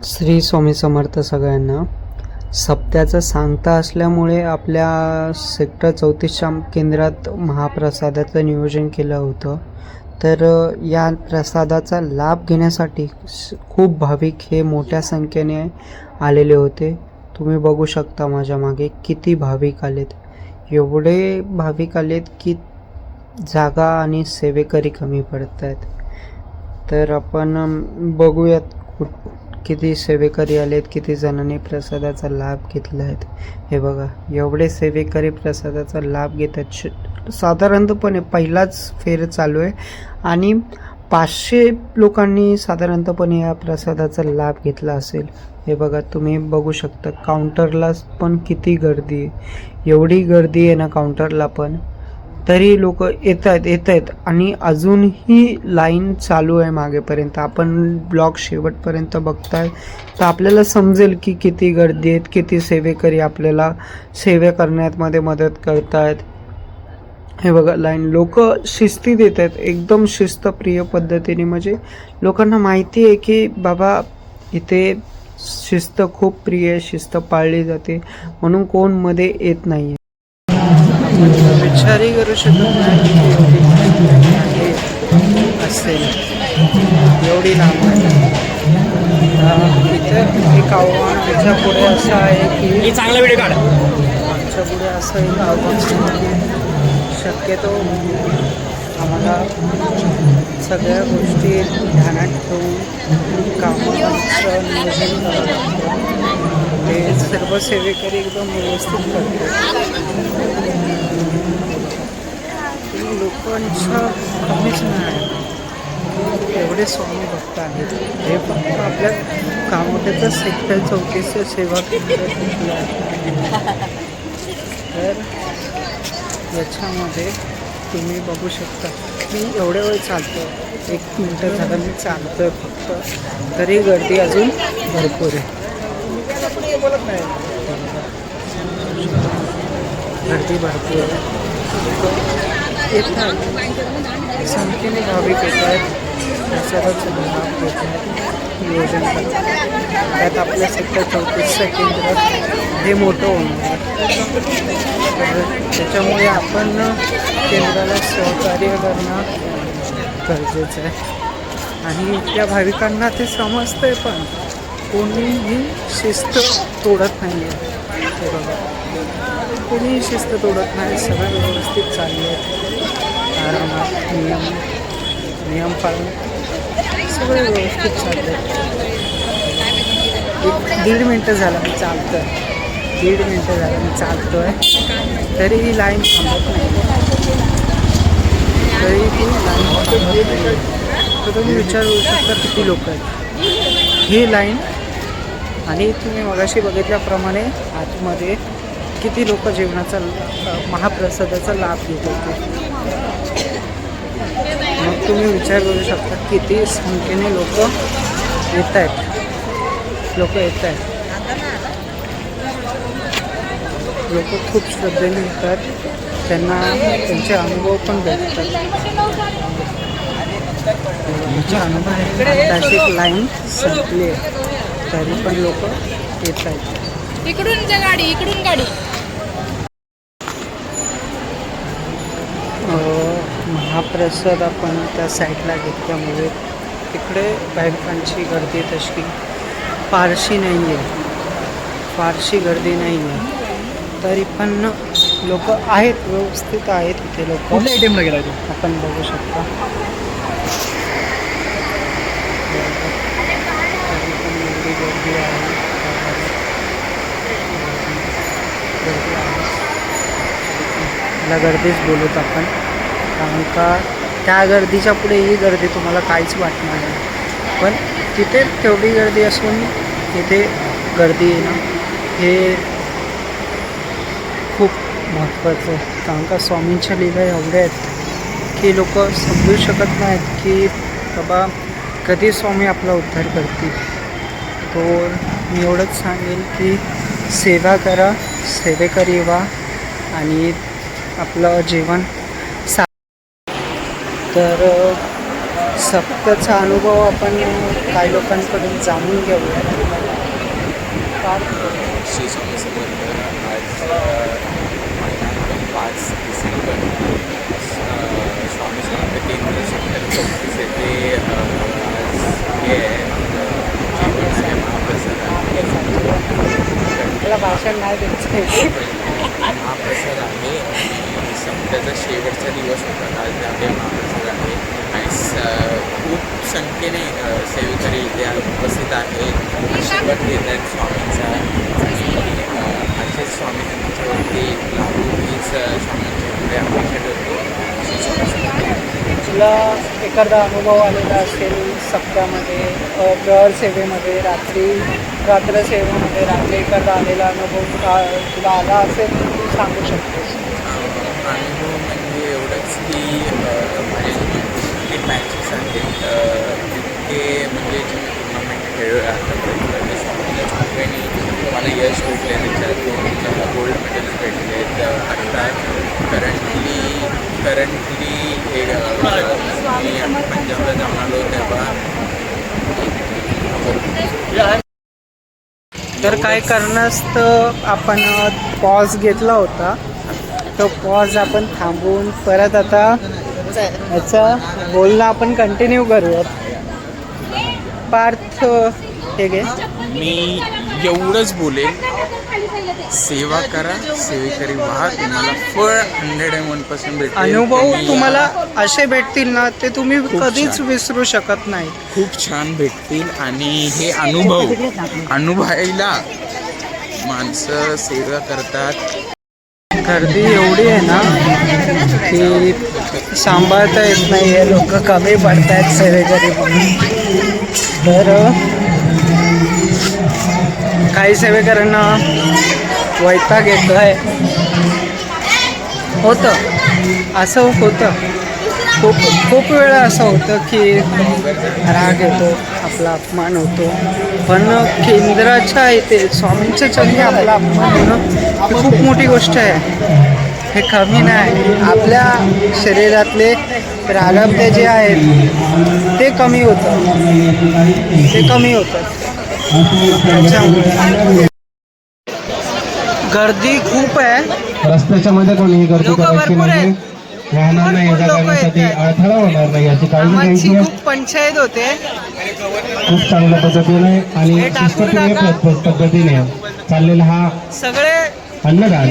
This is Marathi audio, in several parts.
श्री स्वामी समर्थ सगळ्यांना. सप्त्याचं सांगता असल्यामुळे आपल्या सेक्टर 34च्या केंद्रात महाप्रसादाचं नियोजन केलं होतं. तर या प्रसादाचा लाभ घेण्यासाठी खूप भाविक हे मोठ्या संख्येने आलेले होते. तुम्ही बघू शकता माझ्या मागे किती भाविक आलेत. एवढे भाविक आलेत की जागा आणि सेवेकरी कमी पडत आहेत. तर आपण बघूयात किती सेवेकरी आलेत, किती जणांनी प्रसादाचा लाभ घेतला आहे. हे बघा, एवढे सेवेकरी प्रसादाचा लाभ घेत आहेत. साधारणतपणे पहिलाच फेर चालू आहे आणि 500 लोकांनी साधारणतपणे या प्रसादाचा लाभ घेतला असेल. हे बघा, तुम्ही बघू शकता काउंटरला पण किती गर्दी आहे. एवढी गर्दी आहे ना काउंटरला पण, तरी लोक येत आहेत आणि अजूनही लाईन चालू आहे मागेपर्यंत. आपण ब्लॉग शेवटपर्यंत बघताय तर आपल्याला समजेल की किती गर्दी आहेत, किती सेवेकरी आपल्याला सेवा करण्यामध्ये मदत करतायत. हे बघा, लाईन लोक शिस्तीत येत आहेत, एकदम शिस्तप्रिय पद्धतीने. म्हणजे लोकांना माहिती आहे की बाबा इथे शिस्त खूप प्रिय, शिस्त पाळली जाते, म्हणून कोण मध्ये येत नाही. विचारही करू शकत नाही की असेल एवढी लांब आहे. इथं एक आव्हान त्याच्या पुढे असं आहे की चांगला व्हिडिओ काढ. आमच्या पुढे असं एक आव्हान की शक्यतो आम्हाला सगळ्या गोष्टी ध्यानात ठेवून कामाचं नियोजन करावं लागतं. ते सर्व सेवेकरी एकदम व्यवस्थित करतात. लोकांचं कमीच नाही, एवढे स्वामी भक्त आहेत. हे फक्त आपल्या कामोठ्याचं सेक्टर 34चं सेवा केंद्र घेतलं आहे. तर याच्यामध्ये तुम्ही बघू शकता मी एवढ्या वेळ चालतो, 1 मिनटं झालं मी चालतोय फक्त, तरी गर्दी अजून भरपूर आहे. गर्दी भरपूर आहे. येतात संख्येने भाविक येत आहेत, प्रसादाचं लाभ घेत आहेत, नियोजन करतात. त्यात आपल्या सेक्टर 34चं केंद्र हे मोठं होणार आहे. त्याच्यामुळे आपण केंद्राला सहकार्य करणं गरजेचं आहे. आणि त्या भाविकांना ते समजतं आहे, पण कोणीही शिस्त तोडत नाही आहे. हे बघा, कोणीही शिस्त तोडत नाही, सगळं व्यवस्थित चालले आहेत. आरामात नियम पाळून सगळे व्यवस्थित चालले आहेत. 1-1.5 मिनटं झालं मी चालतो आहे, 1.5 मिनटं झालं मी चालतो आहे, तरीही लाईन थांबत नाही. तरीही लाईन थांबत नाही. तर तुम्ही विचार करू शकता किती लोक आहेत ही लाईन. आणि तुम्ही मगाशी बघितल्याप्रमाणे आतमध्ये किती लोक जेवणाचा महाप्रसादाचा लाभ घेत होते. मग तुम्ही विचार करू शकता किती संख्येने लोक येत आहेत. लोक खूप श्रद्धेने येतात, त्यांना त्यांचे अनुभव पण भेटतात. अनुभव लाईन संपली आहे, तरी पण लोक येत आहेत. इकडून गाडी महाप्रसाद आपण त्या साईडला घेतल्यामुळे तिकडे भाविकांची गर्दी तशी फारशी गर्दी नाही आहे. तरी पण लोक आहेत, व्यवस्थित आहेत इथे लोक. कुठल्या ATM-ला गेला तू? आपण बघू शकता तरी पण एवढी गर्दी आहे. मला गर्दीच बोलत आपण, कारण का त्या गर्दीच्या पुढे ही गर्दी तुम्हाला काहीच वाटणार नाही. पण तिथे तेवढी गर्दी असून तिथे गर्दी येणं हे खूप महत्त्वाचं आहे. कारण का स्वामींच्या लीला एवढ्या आहेत की लोक समजू शकत नाहीत की बाबा कधी स्वामी आपला उद्धार करतील. तो मी एवढंच सांगेल की सेवा करा, सेवेकरी व्हा आणि आपलं जीवन तर सप्त्याचा अनुभव आपण काही लोकांकडून जाणून घेऊया. श्री स्वामी समर्थ. आज दिनांक 5 डिसेंबर. स्वामी समर्थ केंद्र सेक्टर 34 येथे आज हे जेवण आहे, महाप्रसाद आहे. मला भाषण नाही द्यायचं. महाप्रसाद आहे आणि सप्त्याचा शेवटचा दिवस होता. आज त्यामुळे महाप्रसाद आहे आणि खूप संख्येने सेवेकरी इथे उपस्थित आहेत. आशीर्वाद घेत आहेत स्वामींचा आणि असेच स्वामी त्यांच्यावरती लागू हीच स्वामींच्याकडे अपेक्षा ठेवतो. तुला एखादा अनुभव आलेला असेल सप्त्यामध्ये, प्रहर सेवेमध्ये, रात्र सेवेमध्ये रात्री एखादा आलेला अनुभव तुला आला असेल तर तू सांगू शकतेस. अनुभव म्हणजे एवढंच की माझे जे मॅचेस आहेत तितके म्हणजे जे मी टुर्नामेंट खेळलो आतापर्यंत ते स्वामीच्या कृपेने मला यश भेटले. त्याच्यातून मला गोल्ड मेडल्स भेटले आहेत. आत्ता करंटली हे मी पंजाबला जाऊन आलो तेव्हा. तर काय कारणास्तव आपण पॉज घेतला होता, तो पॉज आपण थांबवून परत आता याचं बोलणं आपण कंटिन्यू करूयात. पार्थ हे घे. मी एवढंच बोलेन, सेवा करा, सेवेकरी व्हा, तुम्हाला फळ 101% भेटेल. अनुभव तुम्हाला असे भेटतील ना ते तुम्ही खूप कधीच छान. विसरू शकत नाही. खूप छान भेटतील आणि हे अनुभवायला माणसं सेवा करतात. गर्दी एवढी आहे ना की सांभाळता येत नाही आहे. लोक कमी पडत आहेत सेवेकरी म्हणून. तर काही सेवेकरांना वैताग येतो आहे. होतं असं होतं, खूप वेळा असं होतं की राग येतो, आपला अपमान होतो. पण केंद्राच्या इथे स्वामींच्या चरणी आपला अपमान होणं ही खूप मोठी गोष्ट आहे. हे कमी नाही. आपल्या शरीरातले प्रारब्ध जे आहेत ते कमी होतं. त्याच्यामुळे गर्दी खूप आहे. रस्त्याच्या मध्ये कोणीही गर्दी लोकं करायची भरपूर नाही. आहेत. वाहनांना ये जा लोकं करण्यासाठी येत आहेत. अडथळा होणार नाही याची काळजी आमची घ्यायची आहे. खूप पंचायत होते. खूप चांगल्या पद्धतीने आणि हे टाकून शिस्तप्रिय टाका. पद्धतीने चाललेला हा सगळे अन्नदान.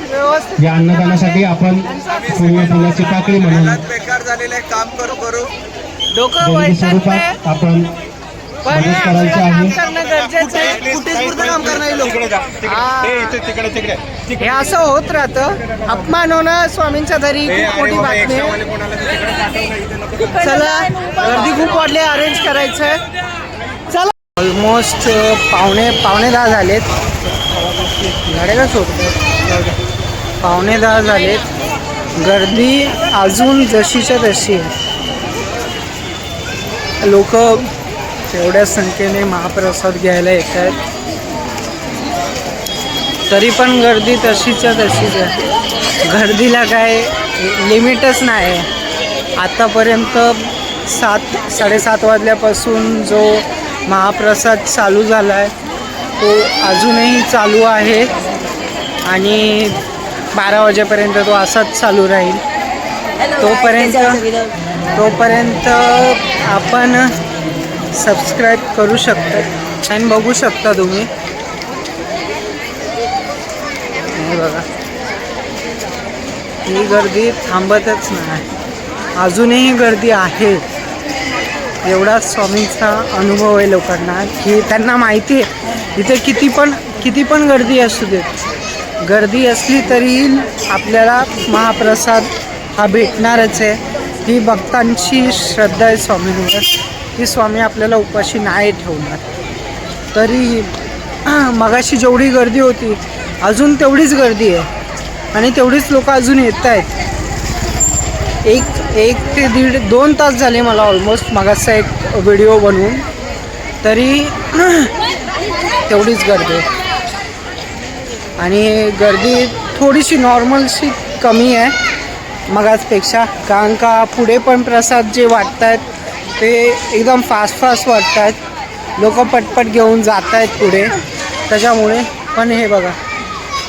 व्यवस्थित या अन्नदानासाठी आपण पुण्याची पाकळी म्हणून बेकार झालेलं आहे. काम करू डोकं देणगी वैतागतंय. स्वरूपात आपण पण मदत करायची काम आहे. करणं गरजेचं आहे. काम करणार. हे असं होत राहतं. अपमान होणं स्वामींच्या घरी खूप मोठी बातमी आहे. चला, गर्दी खूप वाढली, अरेंज करायचंय. चला. ऑलमोस्ट पावणे 10 झालेत. गाड्या का सोडतो? पावणे 10 झालेत. गर्दी अजून जशीच्या तशी आहे. लोक एवढ्या संख्येने महाप्रसाद घ्यायला येत आहेत, तरी पण गर्दी तशीच्या तशीच आहे. गर्दीला काय लिमिटच नाही. आतापर्यंत 7-7:30 वाजल्यापासून जो महाप्रसाद चालू झाला आहे तो अजूनही चालू आहे आणि 12 वाजेपर्यंत तो असाच चालू राहील. तोपर्यंत आपण सबस्क्राईब करू शकता आणि बघू शकता तुम्ही. हे बघा, ही गर्दी थांबतच नाही. अजूनही गर्दी आहे. एवढा स्वामींचा अनुभव आहे लोकांना की त्यांना माहिती आहे इथे किती पण गर्दी असू देत. गर्दी असली तरी आपल्याला महाप्रसाद हा भेटणारच आहे. ही भक्तांची श्रद्धा आहे स्वामींवर की स्वामी आपल्याला उपाशी नाही ठेवणार. तरी मगाशी जेवढी गर्दी होती अजून तेवढीच गर्दी आहे आणि तेवढीच लोक अजून येत आहेत. 1 ते 1.5-2 तास झाले मला ऑलमोस्ट मगाचा एक व्हिडिओ बनवून, तरी तेवढीच गर्दी आहे. आणि गर्दी थोडीशी नॉर्मलशी कमी आहे मगाचपेक्षा, कारण का पुढे पण प्रसाद जे वाटत आहेत ते एकदम फास्ट वाटत आहेत. लोक पटपट घेऊन जात आहेत पुढे, त्याच्यामुळे. पण हे बघा,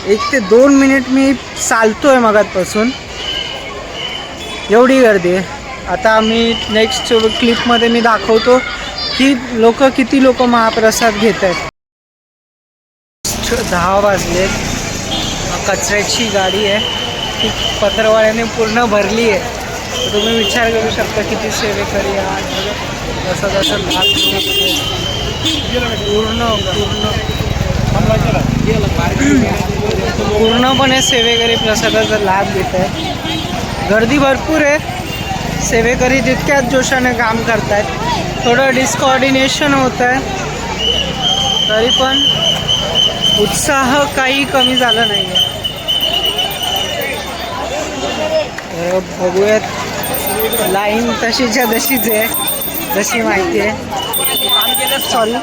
1 ते 2 मिनिट मी चालतोय मगातपासून, एवढी गर्दी आहे. आता मी नेक्स्ट क्लिपमध्ये मी दाखवतो की किती लोक महाप्रसाद घेत आहेत. 10 वाजलेत. कचऱ्याची गाडी आहे ती पत्रवाळ्याने पूर्ण भरली आहे. तर तुम्ही विचार करू शकता किती सेवेकरी आहे. जसं पूर्णपणे सेवेकरी प्रसादाचा लाभ घेत आहेत. गर्दी भरपूर आहे. सेवेकरी तितक्याच जोशाने काम करत आहेत. थोडं डिस्कॉर्डिनेशन होत आहे, तरी पण उत्साह काही कमी झाला नाही आहे. तर बघूयात, लाईन तशीच्या तशीच आहे जशी माहिती आहे. सॉरी.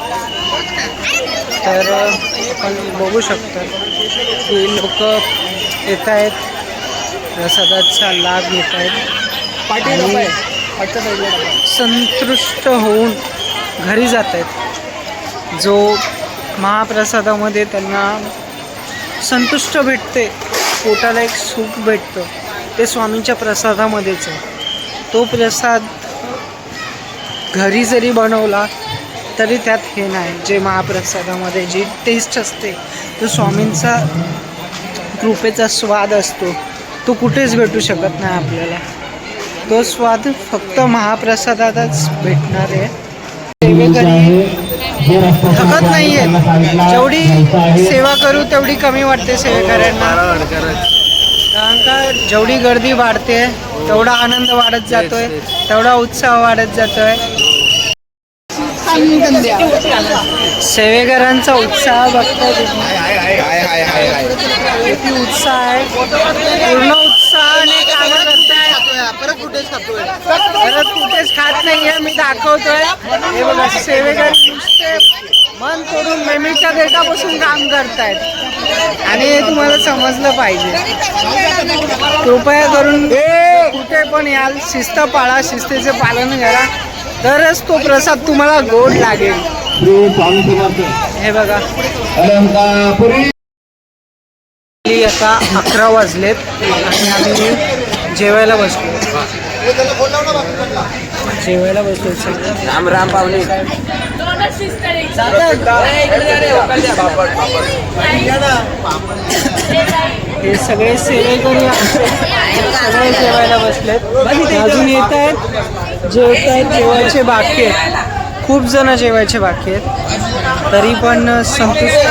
तर आपण बघू शकतो की लोक येत आहेत, प्रसादाचा लाभ घेत आहेत, संतुष्ट होऊन घरी जात आहेत. जो महाप्रसादामध्ये त्यांना संतुष्ट भेटते, पोटाला एक सुख भेटतं, ते स्वामींच्या प्रसादामध्येच आहे. तो प्रसाद घरी जरी बनवला तरी त्यात हे नाही. जे महाप्रसादामध्ये जी टेस्ट असते, तो स्वामींचा कृपेचा स्वाद असतो, तो कुठेच भेटू शकत नाही आपल्याला. तो स्वाद फक्त महाप्रसादातच भेटणार आहे. सेवेकरी थकत नाही आहेत. जेवढी सेवा करू तेवढी कमी वाटते सेवेकऱ्यांना. कारण का जेवढी गर्दी वाढते तेवढा आनंद वाढत जातोय, तेवढा उत्साह वाढत जातोय. सेवेकरांचा उत्साह बघताय किती उत्साह आहे. पूर्ण उत्साहाने काम करताय. परत कुठेच खात नाहीये. मी दाखवतोय, हे बघा, सेवेकरी नुसते मन तोडून नेहमीच्या देठापासून काम करतायत. आणि हे तुम्हाला समजलं पाहिजे. कृपया करून कुठे पण याल, शिस्त पाळा, शिस्तीचे पालन करा, तरच तो प्रसाद तुम्हाला गोड लागेल. हे बघा, आता 11 वाजलेत आणि आम्ही जेवायला बसलो. राम राम पाहुणे. हे सगळे सेवेकरी सगळे जेवायला बसलेत. अजून येत आहेत, जेवायचे बाकी आहेत. खूप जण जेवायचे बाकी आहेत. तरी पण संतुष्ट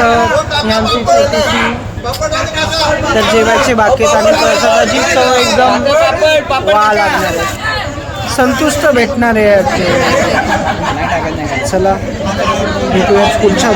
यांची चौकशी. तर जेवायचे बाकी आहेत आणि प्रसादाची चव एकदम वा लागणार आहे, संतुष्ट भेटणार आहे. चला भेटूयात पुढच्या